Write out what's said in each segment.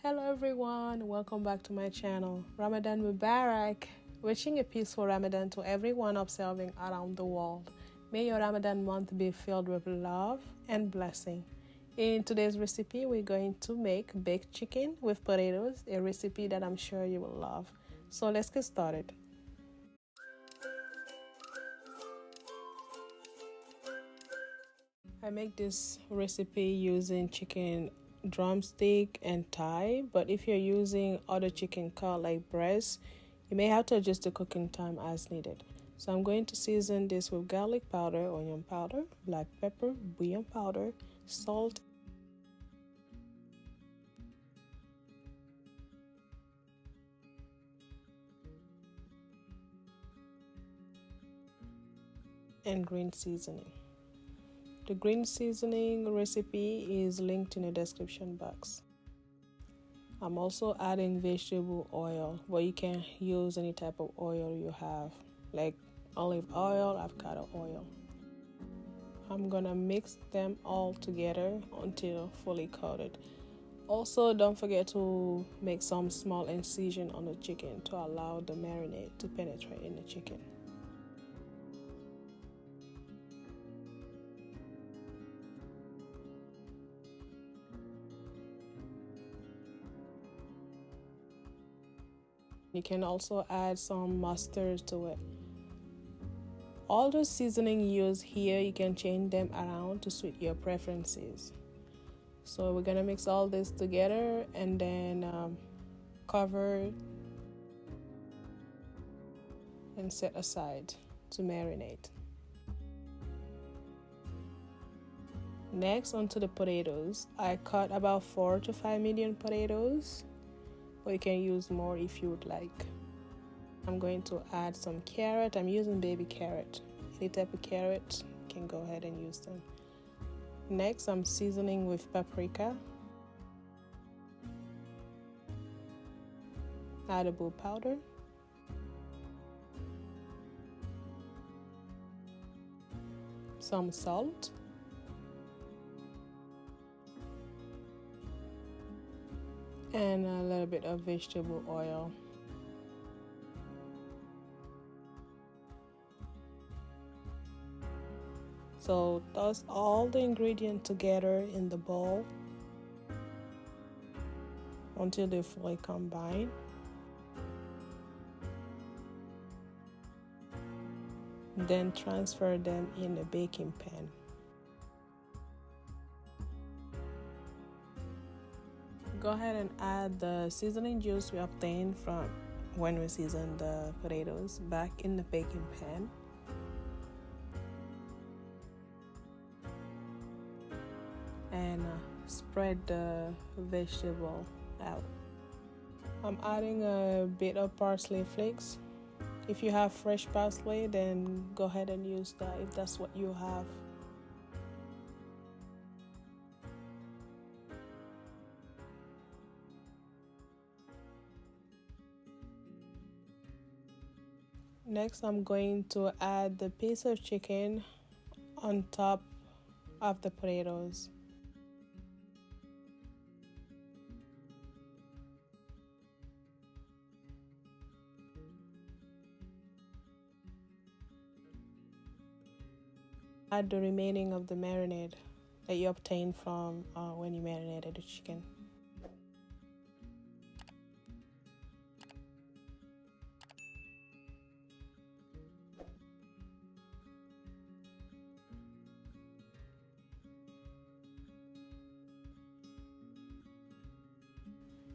Hello everyone, welcome back to my channel. Ramadan Mubarak. Wishing a peaceful Ramadan to everyone observing around the world. May your Ramadan month be filled with love and blessing. In today's recipe, we're going to make baked chicken with potatoes, a recipe that I'm sure you will love. So let's get started. I make this recipe using chicken drumstick and thigh, but if you're using other chicken cut like breast, you may have to adjust the cooking time as needed. So I'm going to season this with garlic powder, onion powder, black pepper, bouillon powder, salt, and green seasoning. The green seasoning recipe is linked in the description box. I'm also adding vegetable oil, but you can use any type of oil you have, like olive oil, avocado oil. I'm gonna mix them all together until fully coated. Also, don't forget to make some small incision on the chicken to allow the marinade to penetrate in the chicken. You can also add some mustard to it. All the seasoning used here, you can change them around to suit your preferences. So we're gonna mix all this together and then cover and set aside to marinate. Next, onto the potatoes. I cut about 4 to 5 medium potatoes, but you can use more if you would like. I'm going to add some carrot. I'm using baby carrot. Any type of carrot, you can go ahead and use them. Next, I'm seasoning with paprika, adobo powder, some salt, and a little bit of vegetable oil. So toss all the ingredients together in the bowl until they fully combine. Then transfer them in a baking pan. Go ahead and add the seasoning juice we obtained from when we seasoned the potatoes back in the baking pan. And spread the vegetable out. I'm adding a bit of parsley flakes. If you have fresh parsley, then go ahead and use that if that's what you have. Next, I'm going to add the piece of chicken on top of the potatoes. Add the remaining of the marinade that you obtained from when you marinated the chicken.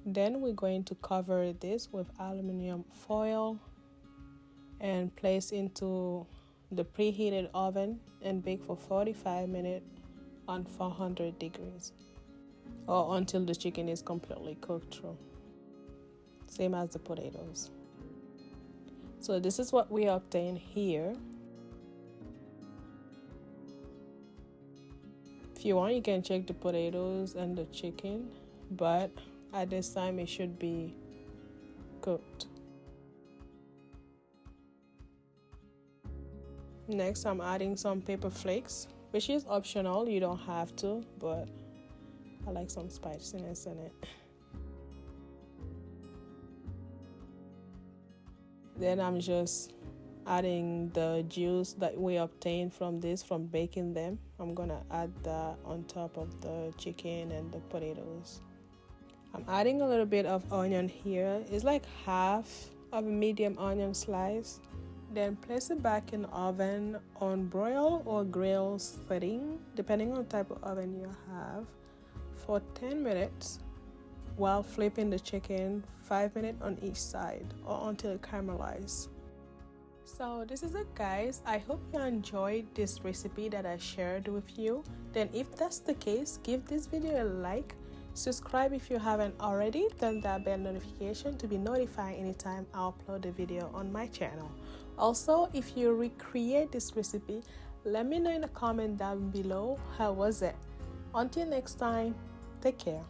Then we're going to cover this with aluminum foil and place into the preheated oven and bake for 45 minutes on 400 degrees or until the chicken is completely cooked through. Same as the potatoes. So this is what we obtain here. If you want, you can check the potatoes and the chicken, but at this time it should be cooked. Next, I'm adding some pepper flakes, which is optional. You don't have to, but I like some spiciness in it. Then I'm just adding the juice that we obtained from baking them. I'm gonna add that on top of the chicken and the potatoes. I'm adding a little bit of onion here. It's like half of a medium onion slice. Then place it back in the oven on broil or grill setting, depending on the type of oven you have, for 10 minutes while flipping the chicken 5 minutes on each side or until it caramelizes. So this is it, guys. I hope you enjoyed this recipe that I shared with you. Then if that's the case, give this video a like, subscribe if you haven't already, turn that bell notification to be notified anytime I upload a video on my channel. Also, if you recreate this recipe, let me know in the comment down below how was it. Until next time, take care.